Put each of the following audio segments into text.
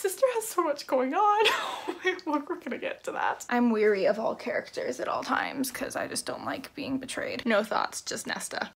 sister has so much going on. We're gonna get to that. I'm weary of all characters at all times because I just don't like being betrayed. No thoughts, just Nesta.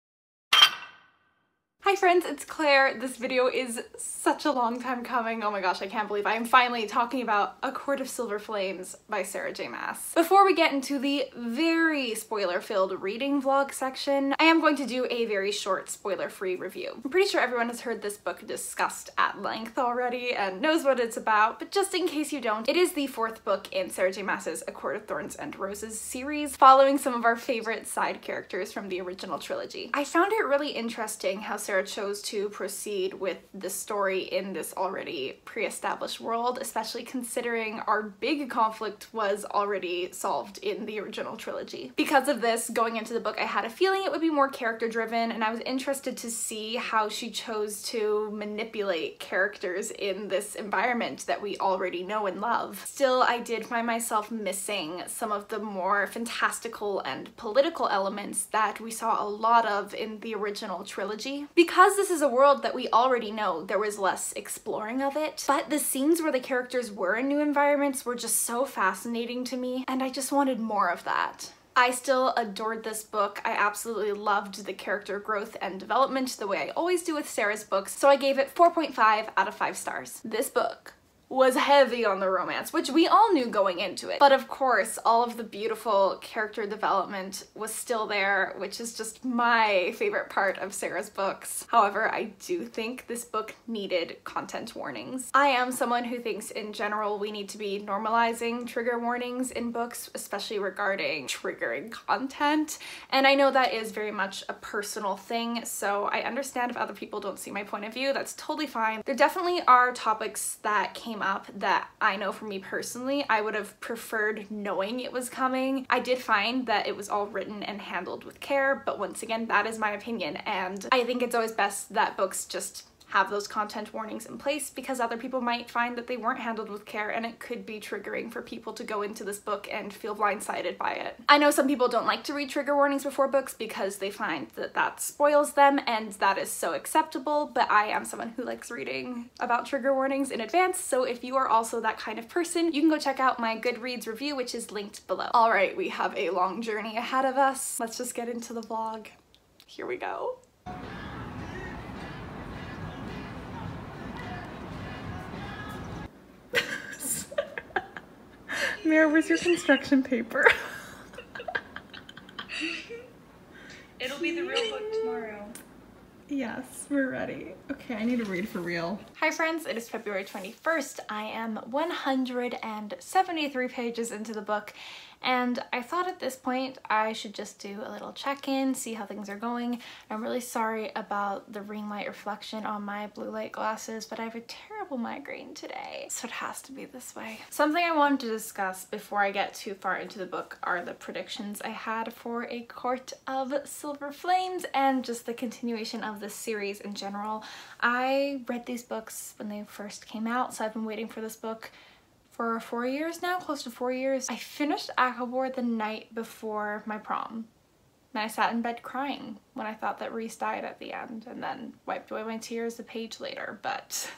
Hi friends, it's Claire. This video is such a long time coming. Oh my gosh, I can't believe I am finally talking about A Court of Silver Flames by Sarah J Maas. Before we get into the very spoiler-filled reading vlog section, I am going to do a very short spoiler-free review. I'm pretty sure everyone has heard this book discussed at length already and knows what it's about, but just in case you don't, it is the fourth book in Sarah J Maas's A Court of Thorns and Roses series, following some of our favorite side characters from the original trilogy. I found it really interesting how Sarah chose to proceed with the story in this already pre-established world, especially considering our big conflict was already solved in the original trilogy. Because of this, going into the book, I had a feeling it would be more character-driven, and I was interested to see how she chose to manipulate characters in this environment that we already know and love. Still, I did find myself missing some of the more fantastical and political elements that we saw a lot of in the original trilogy. Because this is a world that we already know, there was less exploring of it, but the scenes where the characters were in new environments were just so fascinating to me, and I just wanted more of that. I still adored this book. I absolutely loved the character growth and development the way I always do with Sarah's books, so I gave it 4.5 out of 5 stars. This book was heavy on the romance, which we all knew going into it. But of course, all of the beautiful character development was still there, which is just my favorite part of Sarah's books. However, I do think this book needed content warnings. I am someone who thinks in general we need to be normalizing trigger warnings in books, especially regarding triggering content. And I know that is very much a personal thing, so I understand if other people don't see my point of view. That's totally fine. There definitely are topics that came up that I know for me personally I would have preferred knowing it was coming. I did find that it was all written and handled with care, but once again, that is my opinion, and I think it's always best that books just have those content warnings in place because other people might find that they weren't handled with care and it could be triggering for people to go into this book and feel blindsided by it. I know some people don't like to read trigger warnings before books because they find that that spoils them, and that is so acceptable, but I am someone who likes reading about trigger warnings in advance, so if you are also that kind of person, you can go check out my Goodreads review, which is linked below. Alright, we have a long journey ahead of us. Let's just get into the vlog. Here we go. Mira, where's your construction paper? It'll be the real book tomorrow. Yes, we're ready. Okay, I need to read for real. Hi friends, it is February 21st. I am 173 pages into the book, and I thought at this point I should just do a little check-in, see how things are going. I'm really sorry about the ring light reflection on my blue light glasses, but I have a terrible migraine today, so it has to be this way. Something I wanted to discuss before I get too far into the book are the predictions I had for A Court of Silver Flames and just the continuation of the series in general. I read these books when they first came out, so I've been waiting for this book for 4 years now, close to 4 years. I finished Akabor the night before my prom, and I sat in bed crying when I thought that Rhys died at the end, and then wiped away my tears a page later, but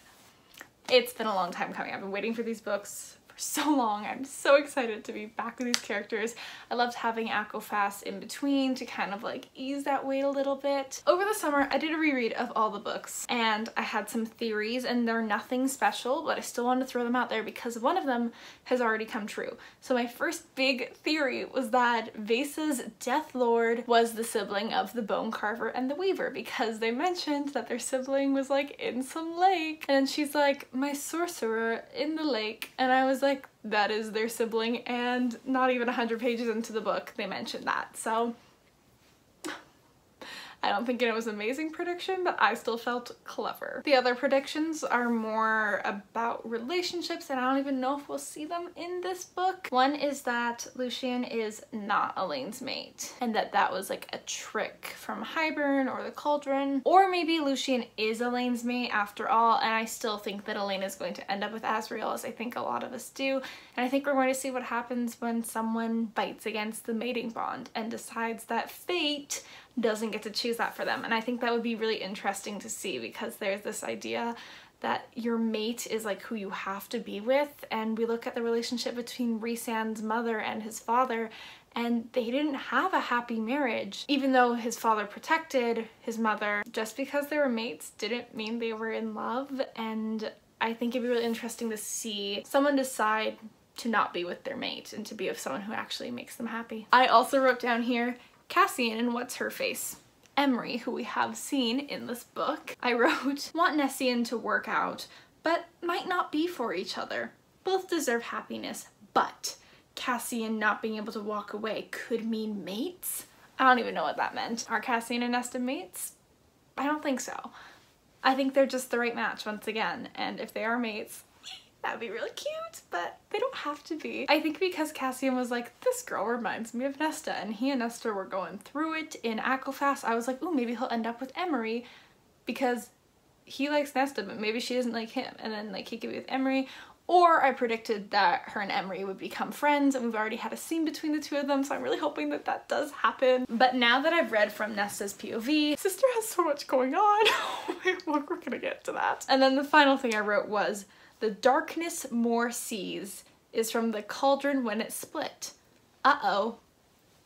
it's been a long time coming. I've been waiting for these books for so long. I'm so excited to be back with these characters. I loved having ACOFAS in between to kind of like ease that weight a little bit. Over the summer, I did a reread of all the books, and I had some theories, and they're nothing special, but I still wanted to throw them out there because one of them has already come true. So my first big theory was that Vasa's Death Lord was the sibling of the Bone Carver and the Weaver, because they mentioned that their sibling was like in some lake, and she's like, my sorcerer in the lake, and I was like, that is their sibling, and not even 100 pages into the book they mentioned that. So I don't think it was an amazing prediction, but I still felt clever. The other predictions are more about relationships, and I don't even know if we'll see them in this book. One is that Lucien is not Elaine's mate, and that was like a trick from Hybern or the Cauldron. Or maybe Lucien is Elaine's mate after all, and I still think that Elaine is going to end up with Asriel, as I think a lot of us do. And I think we're going to see what happens when someone fights against the mating bond and decides that fate doesn't get to choose that for them. And I think that would be really interesting to see, because there's this idea that your mate is like who you have to be with, and we look at the relationship between Rhysand's mother and his father, and they didn't have a happy marriage. Even though his father protected his mother, just because they were mates didn't mean they were in love, and I think it'd be really interesting to see someone decide to not be with their mate and to be with someone who actually makes them happy. I also wrote down here Cassian and what's-her-face, Emery, who we have seen in this book. I wrote, want Nessian to work out, but might not be for each other. Both deserve happiness, but Cassian not being able to walk away could mean mates? I don't even know what that meant. Are Cassian and Nesta mates? I don't think so. I think they're just the right match once again, and if they are mates, that'd be really cute, but they don't have to be. I think because Cassian was like, this girl reminds me of Nesta, and he and Nesta were going through it in Aquafast, I was like, ooh, maybe he'll end up with Emery because he likes Nesta, but maybe she doesn't like him, and then like he could be with Emery. Or I predicted that her and Emery would become friends, and we've already had a scene between the two of them, so I'm really hoping that that does happen. But now that I've read from Nesta's POV, sister has so much going on. We're gonna get to that. And then the final thing I wrote was, the darkness Mor sees is from the cauldron when it split. Uh-oh.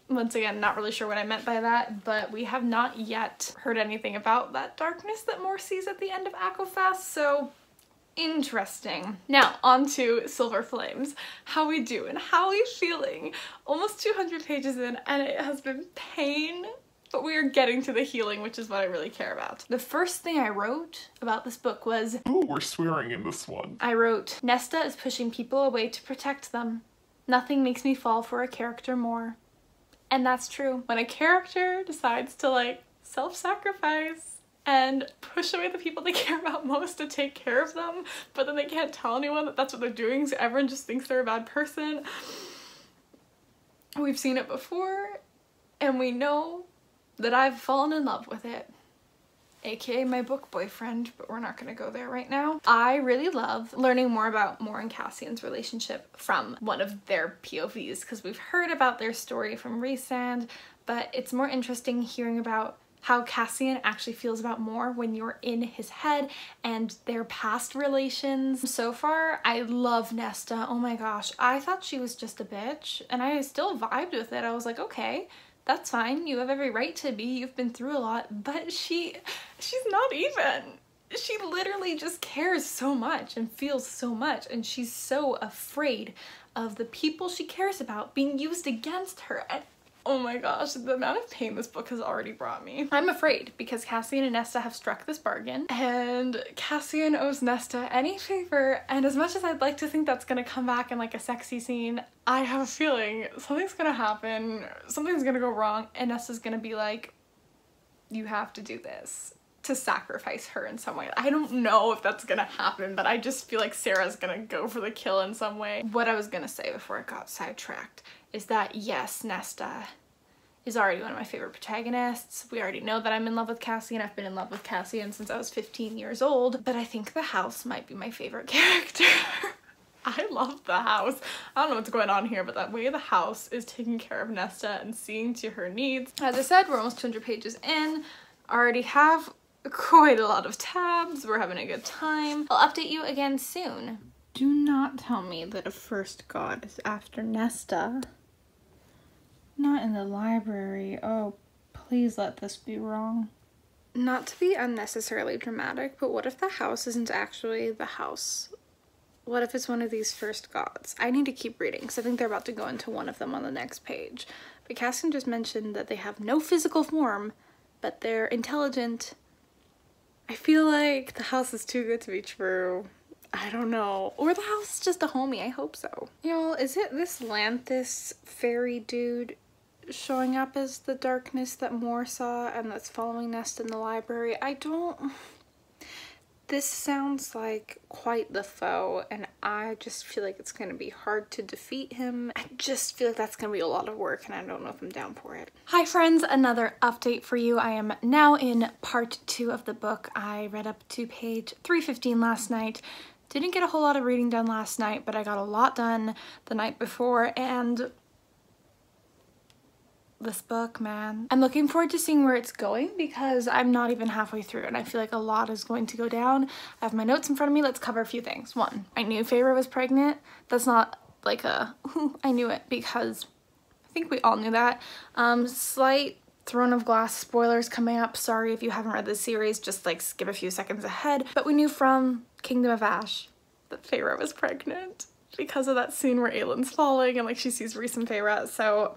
Once again, not really sure what I meant by that, but we have not yet heard anything about that darkness that Mor sees at the end of Aquafast, so interesting. Now, on to Silver Flames. How we doing? How are we feeling? Almost 200 pages in, and it has been pain, but we are getting to the healing, which is what I really care about. The first thing I wrote about this book was, ooh, we're swearing in this one. I wrote, Nesta is pushing people away to protect them. Nothing makes me fall for a character more. And that's true. When a character decides to like self-sacrifice and push away the people they care about most to take care of them, but then they can't tell anyone that that's what they're doing, so everyone just thinks they're a bad person. We've seen it before, and we know that I've fallen in love with it, aka my book boyfriend, but we're not gonna go there right now. I really love learning more about Mor and Cassian's relationship from one of their POVs, because we've heard about their story from Rhysand, but it's more interesting hearing about how Cassian actually feels about Mor when you're in his head and their past relations. So far, I love Nesta. Oh my gosh, I thought she was just a bitch, and I still vibed with it. I was like, okay, that's fine. You have every right to be. You've been through a lot, but she's not even. She literally just cares so much and feels so much, and she's so afraid of the people she cares about being used against her. And oh my gosh, the amount of pain this book has already brought me. I'm afraid because Cassian and Nesta have struck this bargain, and Cassian owes Nesta any favor, and as much as I'd like to think that's gonna come back in like a sexy scene, I have a feeling something's gonna happen, something's gonna go wrong, and Nesta's gonna be like, you have to do this to sacrifice her in some way. I don't know if that's gonna happen, but I just feel like Sarah's gonna go for the kill in some way. What I was gonna say before I got sidetracked is that yes, Nesta is already one of my favorite protagonists. We already know that I'm in love with Cassian. I've been in love with Cassian since I was 15 years old, but I think the house might be my favorite character. I love the house. I don't know what's going on here, but that way the house is taking care of Nesta and seeing to her needs. As I said, we're almost 200 pages in. Already have quite a lot of tabs. We're having a good time. I'll update you again soon. Do not tell me that a first god is after Nesta. Not in the library. Oh, please let this be wrong. Not to be unnecessarily dramatic, but what if the house isn't actually the house? What if it's one of these first gods? I need to keep reading because I think they're about to go into one of them on the next page. But Cassian just mentioned that they have no physical form, but they're intelligent. I feel like the house is too good to be true. I don't know. Or the house is just a homie. I hope so. Y'all, is it this Lanthus fairy dude showing up as the darkness that Mor saw and that's following Nesta in the library? I don't... This sounds like quite the foe, and I just feel like it's going to be hard to defeat him. I just feel like that's going to be a lot of work, and I don't know if I'm down for it. Hi friends, another update for you. I am now in part 2 of the book. I read up to page 315 last night. Didn't get a whole lot of reading done last night, but I got a lot done the night before, and this book, man. I'm looking forward to seeing where it's going because I'm not even halfway through and I feel like a lot is going to go down. I have my notes in front of me. Let's cover a few things. One, I knew Feyre was pregnant. That's not like a, I knew it because I think we all knew that. Slight Throne of Glass spoilers coming up. Sorry if you haven't read this series, just like skip a few seconds ahead. But we knew from Kingdom of Ash that Feyre was pregnant because of that scene where Aelin's falling and like she sees Rhys and Feyre, so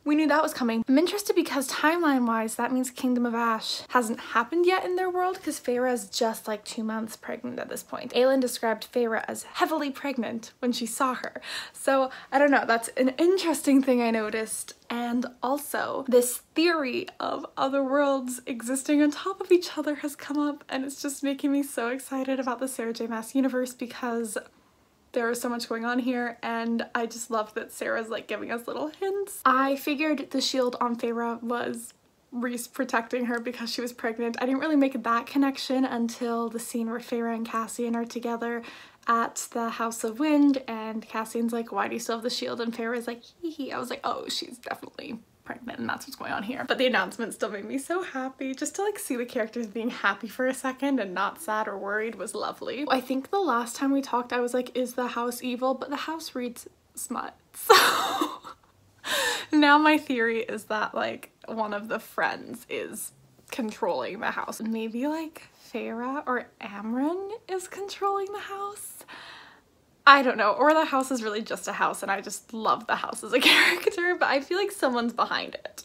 we knew that was coming. I'm interested because timeline-wise, that means Kingdom of Ash hasn't happened yet in their world because Feyre is just like 2 months pregnant at this point. Aelin described Feyre as heavily pregnant when she saw her. So I don't know, that's an interesting thing I noticed. And also this theory of other worlds existing on top of each other has come up and it's just making me so excited about the Sarah J Maas universe because there is so much going on here and I just love that Sarah's like giving us little hints. I figured the shield on Feyre was Rhys protecting her because she was pregnant. I didn't really make that connection until the scene where Feyre and Cassian are together at the House of Wind and Cassian's like, why do you still have the shield? And Feyre's like, hee hee. I was like, oh, she's definitely pregnant and that's what's going on here. But the announcement still made me so happy. Just to like see the characters being happy for a second and not sad or worried was lovely. I think the last time we talked I was like, is the house evil? But the house reads smut. So now my theory is that like one of the friends is controlling the house. Maybe like Feyre or Amren is controlling the house. I don't know, or the house is really just a house and I just love the house as a character, but I feel like someone's behind it.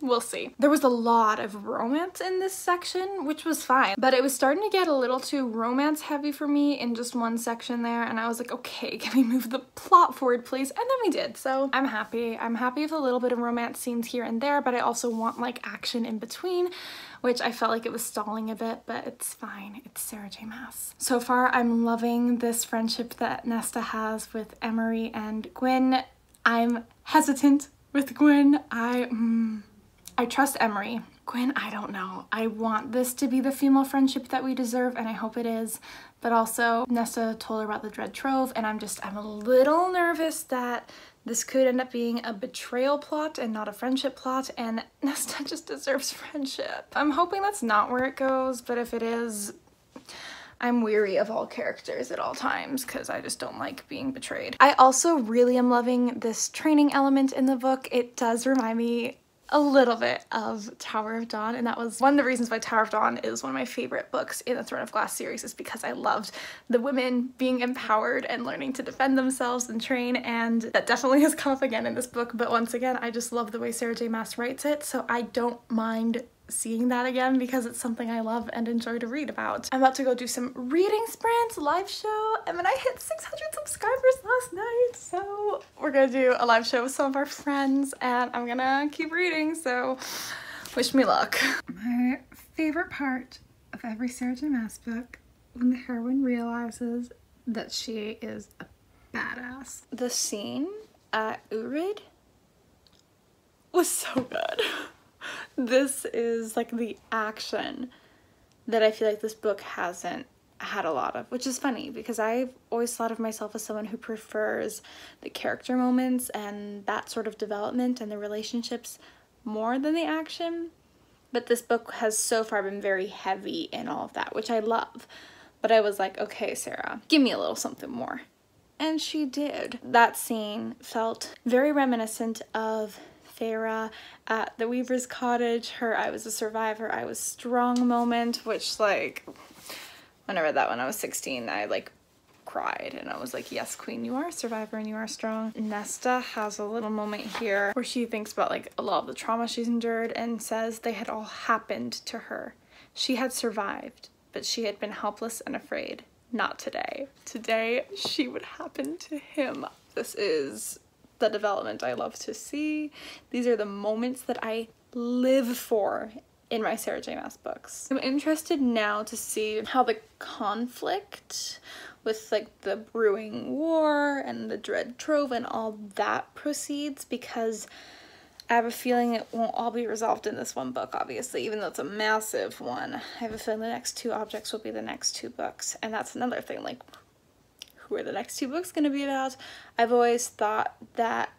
We'll see. There was a lot of romance in this section, which was fine, but it was starting to get a little too romance heavy for me in just one section there, and I was like, okay, can we move the plot forward, please? And then we did, so I'm happy. I'm happy with a little bit of romance scenes here and there, but I also want like action in between, which I felt like it was stalling a bit, but it's fine. It's Sarah J Maas. So far, I'm loving this friendship that Nesta has with Emery and Gwyn. I'm hesitant with Gwyn. I trust Emery. Gwyn, I don't know. I want this to be the female friendship that we deserve, and I hope it is. But also, Nesta told her about the Dread Trove, and I'm a little nervous that this could end up being a betrayal plot and not a friendship plot, and Nesta just deserves friendship. I'm hoping that's not where it goes, but if it is, I'm weary of all characters at all times because I just don't like being betrayed. I also really am loving this training element in the book. It does remind me a little bit of Tower of Dawn, and that was one of the reasons why Tower of Dawn is one of my favorite books in the Throne of Glass series, is because I loved the women being empowered and learning to defend themselves and train, and that definitely has come up again in this book. But once again, I just love the way Sarah J Maas writes it, so I don't mind seeing that again because it's something I love and enjoy to read about. I'm about to go do some reading sprints, live show, and then I hit 600 subscribers last night, so we're gonna do a live show with some of our friends and I'm gonna keep reading, so wish me luck. My favorite part of every Sarah J Maas book, when the heroine realizes that she is a badass. The scene at Urid was so good. This is like the action that I feel like this book hasn't had a lot of, which is funny because I've always thought of myself as someone who prefers the character moments and that sort of development and the relationships more than the action. But this book has so far been very heavy in all of that, which I love. But I was like, okay, Sarah, give me a little something more. And she did. That scene felt very reminiscent of Feyre at the Weaver's Cottage, her I was a survivor, I was strong moment, which like, when I read that when I was 16, I like cried and I was like, yes, queen, you are a survivor and you are strong. Nesta has a little moment here where she thinks about like a lot of the trauma she's endured and says they had all happened to her. She had survived, but she had been helpless and afraid. Not today. Today, she would happen to him. This is the development I love to see. These are the moments that I live for in my Sarah J Maas books. I'm interested now to see how the conflict with like the brewing war and the Dread Trove and all that proceeds, because I have a feeling it won't all be resolved in this one book, obviously, even though it's a massive one. I have a feeling the next 2 objects will be the next 2 books, and that's another thing, like, who are the next 2 books going to be about? I've always thought that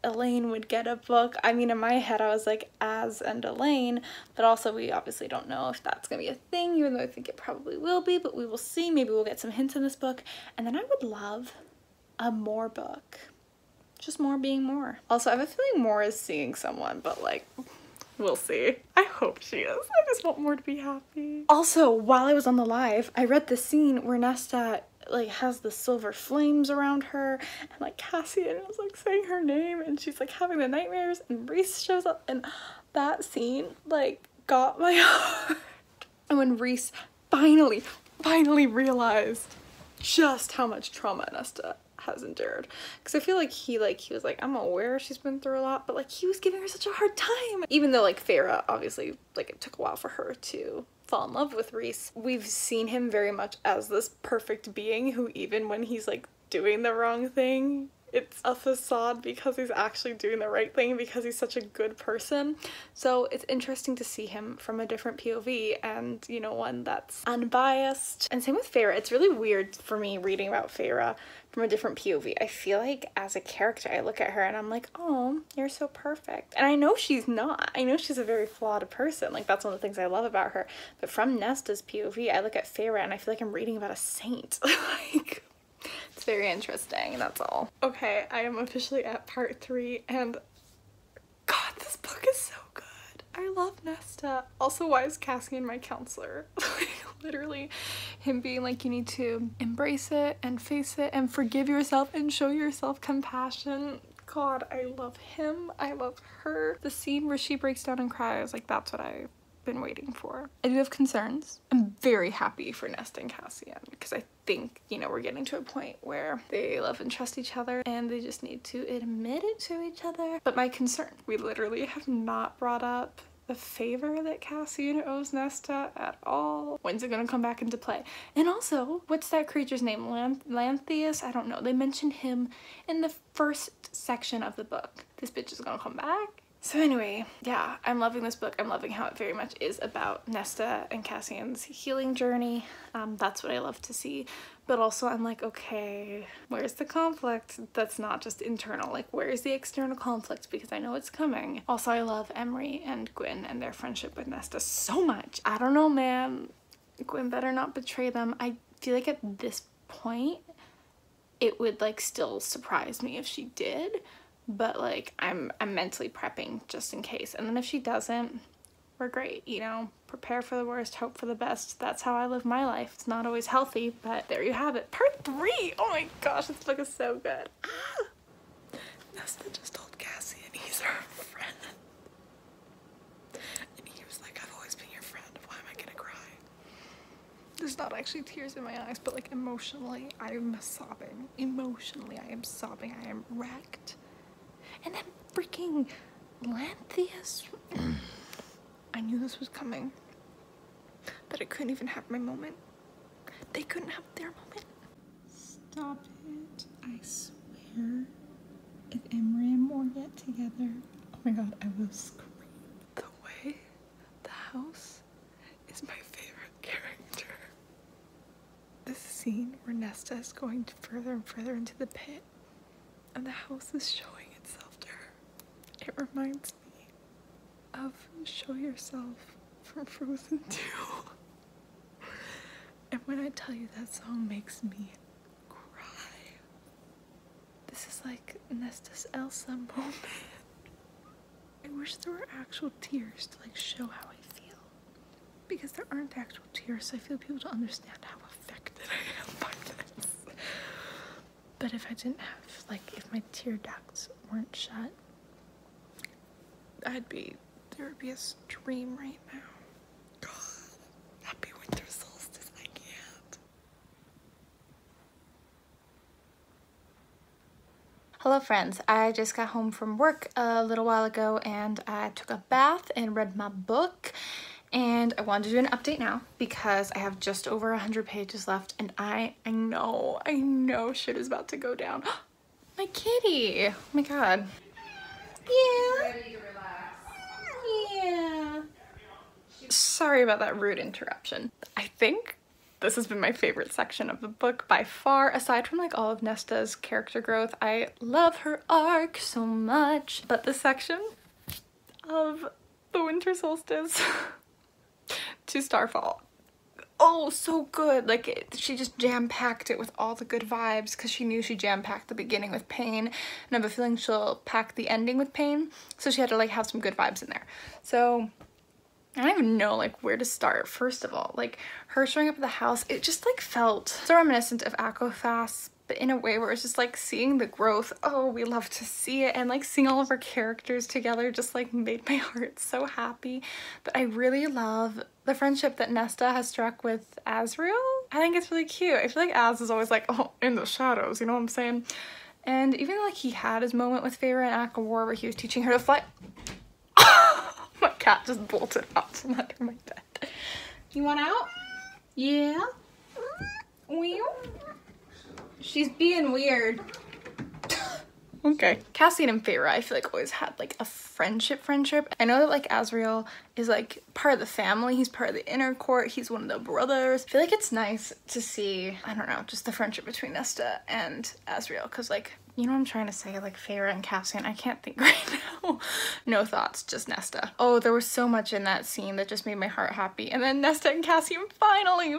Elaine would get a book. I mean, in my head I was like Az and Elaine, but also we obviously don't know if that's gonna be a thing, even though I think it probably will be, but we will see. Maybe we'll get some hints in this book. And then I would love a Moore book. Just Moore being Moore. Also, I have a feeling Moore is seeing someone, but like, we'll see. I hope she is. I just want Moore to be happy. Also, while I was on the live, I read the scene where Nesta like has the silver flames around her, and like Cassian was like saying her name and she's like having the nightmares, and Rhys shows up, and that scene like got my heart. And when Rhys finally realized just how much trauma Nesta has endured, because I feel like he was like, I'm aware she's been through a lot, but like he was giving her such a hard time. Even though like Feyre, obviously like it took a while for her to fall in love with Rhys, we've seen him very much as this perfect being who, even when he's like doing the wrong thing, it's a facade because he's actually doing the right thing because he's such a good person. So it's interesting to see him from a different POV, and you know, one that's unbiased. And same with Feyre. It's really weird for me reading about Feyre from a different POV. I feel like as a character I look at her and I'm like, oh, you're so perfect. And I know she's not. I know she's a very flawed person. Like, that's one of the things I love about her. But from Nesta's POV, I look at Feyre and I feel like I'm reading about a saint. Like, it's very interesting, that's all. Okay, I am officially at part 3, and God, this book is so good. I love Nesta. Also, why is Cassian my counselor? Like, literally, him being like, you need to embrace it and face it and forgive yourself and show yourself compassion. God, I love him. I love her. The scene where she breaks down and cries, like, that's what I've been waiting for. I do have concerns. I'm very happy for Nesta and Cassian because I think, you know, we're getting to a point where they love and trust each other and they just need to admit it to each other. But my concern, we literally have not brought up the favor that Cassian owes Nesta at all. When's it gonna come back into play? And also, what's that creature's name? Lantheus? I don't know. They mentioned him in the first section of the book. This bitch is gonna come back. So anyway, yeah, I'm loving this book. I'm loving how it very much is about Nesta and Cassian's healing journey. That's what I love to see. But also I'm like, okay, where's the conflict that's not just internal? Like, where's the external conflict? Because I know it's coming. Also, I love Emery and Gwyn and their friendship with Nesta so much. I don't know, man. Gwyn better not betray them. I feel like at this point, it would like still surprise me if she did. But like, I'm mentally prepping just in case. And then if she doesn't, we're great, you know? Prepare for the worst, hope for the best. That's how I live my life. It's not always healthy, but there you have it. Part 3! Oh my gosh, this book is so good. Ah! Nesta just told Cassian he's her friend. And he was like, I've always been your friend. Why am I gonna cry? There's not actually tears in my eyes, but like emotionally, I am sobbing. Emotionally, I am sobbing. I am wrecked. And then freaking Lantheus. I knew this was coming, but I couldn't even have my moment. They couldn't have their moment. Stop it. I swear, if Emery and Moore get together, oh my God, I will scream. The way the house is my favorite character. This scene where Nesta is going further and further into the pit, and the house is showing itself to her. It reminds me of Show Yourself from Frozen 2. And when I tell you that song makes me cry, this is like Nesta's Elsa moment. I wish there were actual tears to like show how I feel, because there aren't actual tears, so I feel people don't understand how affected I am by this. But if I didn't have, like, if my tear ducts weren't shut, there would be a stream right now. God, happy winter solstice, I can't. Hello friends, I just got home from work a little while ago and I took a bath and read my book. And I wanted to do an update now because I have just over 100 pages left and I know shit is about to go down. My kitty! Oh my God. Yeah. Ready to relax. Yeah. Sorry about that rude interruption. I think This has been my favorite section of the book by far, aside from like all of Nesta's character growth. I love her arc so much, but this section of the winter solstice to Starfall, oh, so good. Like she just jam-packed it with all the good vibes because she knew she jam-packed the beginning with pain, and I have a feeling she'll pack the ending with pain, so she had to like have some good vibes in there. So I don't even know like where to start. First of all, like her showing up at the house, it just like felt so reminiscent of ACOFAS, but in a way where it's just like seeing the growth. Oh, we love to see it, and like seeing all of our characters together just like made my heart so happy. But I really love the friendship that Nesta has struck with Asriel. I think it's really cute. I feel like Az is always like, oh, in the shadows, you know what I'm saying? And even like he had his moment with Feyre in Act of War where he was teaching her to fly. My cat just bolted out from under my bed. You want out? Yeah? Well, she's being weird. Okay. Cassian and Feyre, I feel like always had like a friendship. I know that like Asriel is like part of the family. He's part of the inner court. He's one of the brothers. I feel like it's nice to see, I don't know, just the friendship between Nesta and Asriel, because like, you know what I'm trying to say, like Feyre and Cassian, I can't think right now. No thoughts, just Nesta. Oh, there was so much in that scene that just made my heart happy. And then Nesta and Cassian finally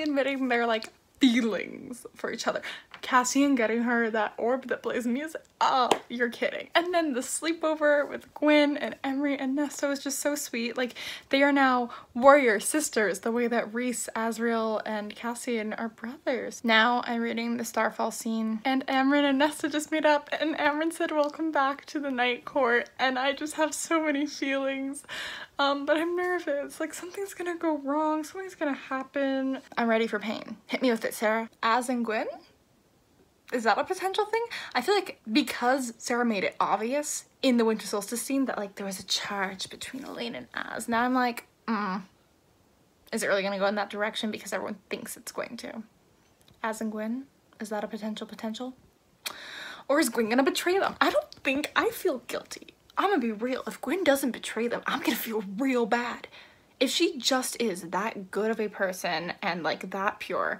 admitting their like feelings for each other. Cassian getting her that orb that plays music. Oh, you're kidding. And then the sleepover with Gwyn and Emery and Nesta was just so sweet. Like, they are now warrior sisters, the way that Rhys, Asriel, and Cassian are brothers. Now I'm reading the Starfall scene, and Amren and Nesta just made up, and Amren said, welcome back to the Night Court, and I just have so many feelings. But I'm nervous. Like, something's gonna go wrong, something's gonna happen. I'm ready for pain. Hit me with it, Sarah. Az and Gwyn? Is that a potential thing? I feel like because Sarah made it obvious in the Winter Solstice scene that like there was a charge between Elaine and Az, now I'm like, is it really gonna go in that direction because everyone thinks it's going to? Az and Gwyn? Is that a potential? Or is Gwyn gonna betray them? I feel guilty. I'm gonna be real. If Gwyn doesn't betray them, I'm gonna feel real bad. If she just is that good of a person and like that pure,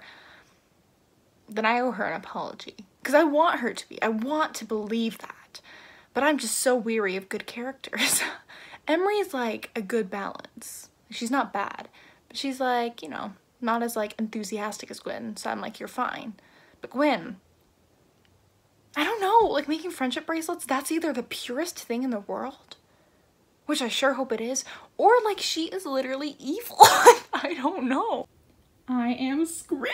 then I owe her an apology. Because I want her to be. I want to believe that. But I'm just so weary of good characters. Emery's like a good balance. She's not bad. But she's like, you know, not as like enthusiastic as Gwyn. So I'm like, you're fine. But Gwyn, I don't know. Like making friendship bracelets, that's either the purest thing in the world, which I sure hope it is, or like she is literally evil. I don't know. I am screaming.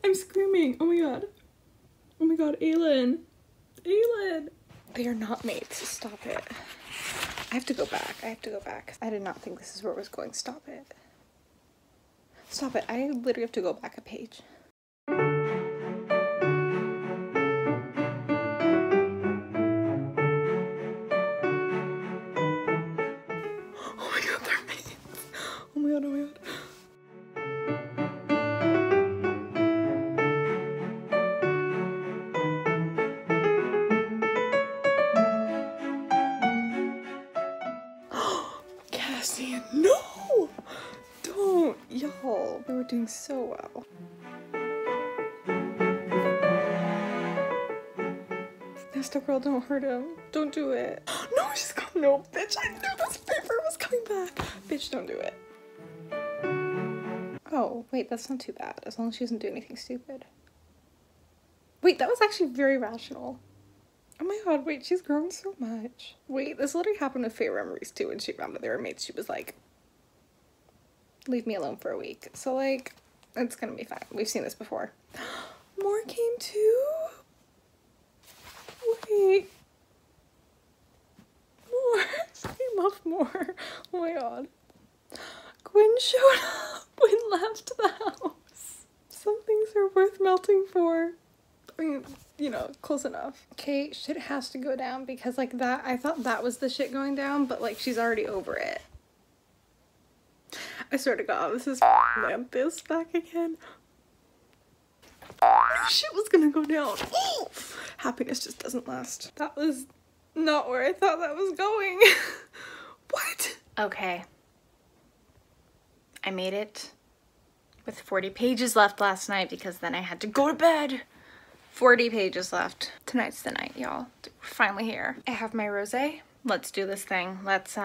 I'm screaming. Oh my god. Oh my god, Aelin. Aelin. They are not mates. Stop it. I have to go back. I did not think this is where it was going. Stop it. Stop it. I literally have to go back a page. Oh my god, they're mates. Oh my god, oh my god. No! Don't, y'all. They were doing so well. Nesta girl, don't hurt him. Don't do it. No, she's got no, bitch. I knew this paper was coming back. Bitch, don't do it. Oh, wait, that's not too bad. As long as she doesn't do anything stupid. Wait, that was actually very rational. Oh my god, wait, she's grown so much. Wait, this literally happened with Feyre and Rhys too when she found out they were mates. She was like, leave me alone for a week. So like, it's gonna be fine. We've seen this before. More came too? Wait. More. I love more. Oh my god. Gwyn showed up. Gwyn left the house. Some things are worth melting for. I mean, you know, close enough. Okay, shit has to go down because like that, I thought that was the shit going down, but like she's already over it. I swear to god, this is Lanthis back again. Shit was gonna go down. Happiness just doesn't last. That was not where I thought that was going. What? Okay. I made it. with 40 pages left last night because then I had to go to bed. 40 pages left. Tonight's the night, y'all. We're finally here. I have my rosé. Let's do this thing. Let's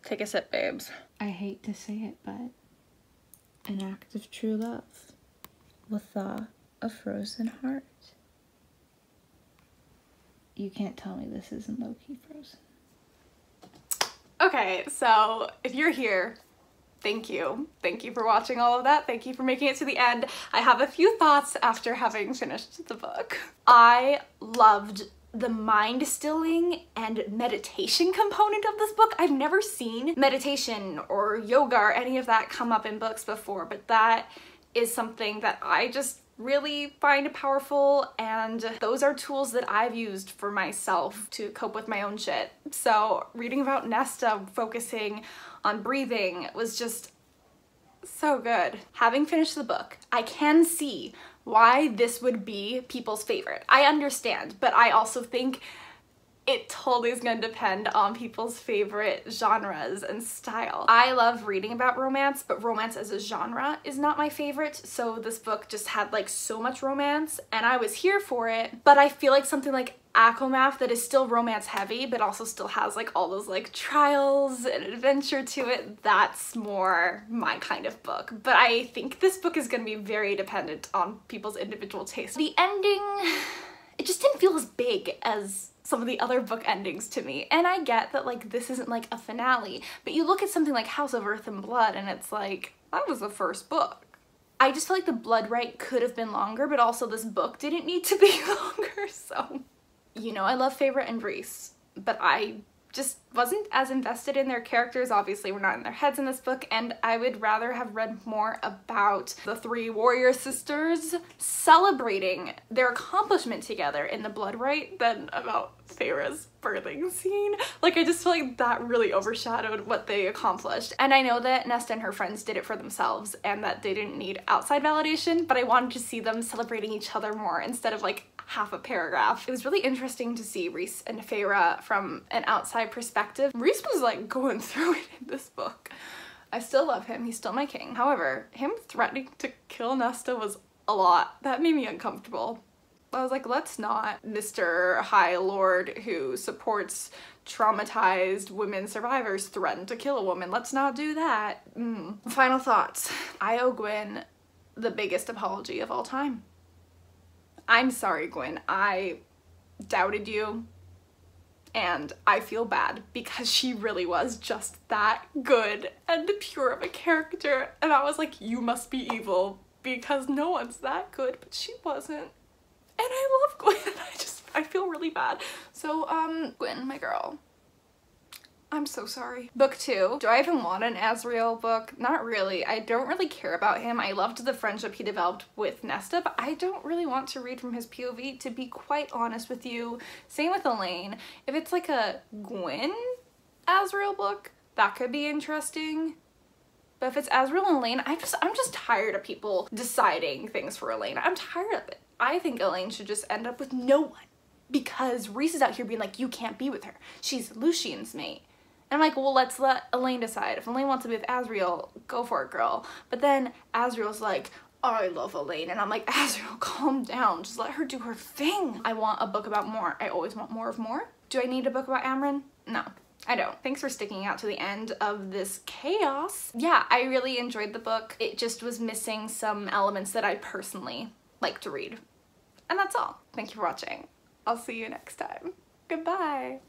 take a sip, babes. I hate to say it, but an act of true love with a frozen heart. You can't tell me this isn't low-key frozen. Okay, so if you're here, thank you. Thank you for watching all of that. Thank you for making it to the end. I have a few thoughts after having finished the book. I loved the mind-stilling and meditation component of this book. I've never seen meditation or yoga or any of that come up in books before, but that is something that I just really find powerful, and those are tools that I've used for myself to cope with my own shit. So reading about Nesta focusing on breathing was just so good. Having finished the book, I can see why this would be people's favorite. I understand, but I also think it totally is going to depend on people's favorite genres and style. I love reading about romance, but romance as a genre is not my favorite, so this book just had like so much romance and I was here for it. But I feel like something like ACOMAF that is still romance heavy but also still has like all those like trials and adventure to it, that's more my kind of book. But I think this book is going to be very dependent on people's individual taste. The ending, it just didn't feel as big as some of the other book endings to me. And I get that like this isn't like a finale, but you look at something like House of Earth and Blood and it's like, that was the first book. I just feel like the Blood Right could have been longer, but also this book didn't need to be longer, so. You know, I love Feyre and Rhys, but I just wasn't as invested in their characters. Obviously, we're not in their heads in this book, and I would rather have read more about the three warrior sisters celebrating their accomplishment together in the Blood Right than about Feyre's birthing scene. Like, I just feel like that really overshadowed what they accomplished. And I know that Nesta and her friends did it for themselves and that they didn't need outside validation, but I wanted to see them celebrating each other more instead of like half a paragraph. It was really interesting to see Rhys and Feyre from an outside perspective. Rhys was like going through it in this book. I still love him, he's still my king. However, him threatening to kill Nesta was a lot. That made me uncomfortable. I was like, let's not. Mr. High Lord who supports traumatized women survivors threaten to kill a woman. Let's not do that. Final thoughts. I owe Gwyn the biggest apology of all time. I'm sorry, Gwyn. I doubted you and I feel bad because she really was just that good and pure of a character, and I was like, you must be evil because no one's that good, but she wasn't. And I love Gwyn. I feel really bad. So, Gwyn, my girl, I'm so sorry. Book 2. Do I even want an Azriel book? Not really. I don't really care about him. I loved the friendship he developed with Nesta, but I don't really want to read from his POV, to be quite honest with you. Same with Elain. If it's like a Gwyn Azriel book, that could be interesting. But if it's Azriel and Elain, I'm just tired of people deciding things for Elain. I'm tired of it. I think Elain should just end up with no one because Rhys is out here being like, you can't be with her. She's Lucien's mate. And I'm like, well, let's let Elain decide. If Elain wants to be with Azriel, go for it, girl. But then Azriel's like, I love Elain. And I'm like, Azriel, calm down. Just let her do her thing. I want a book about more. I always want more of more. Do I need a book about Amren? No, I don't. Thanks for sticking out to the end of this chaos. Yeah, I really enjoyed the book. It just was missing some elements that I personally like to read. And that's all. Thank you for watching. I'll see you next time. Goodbye.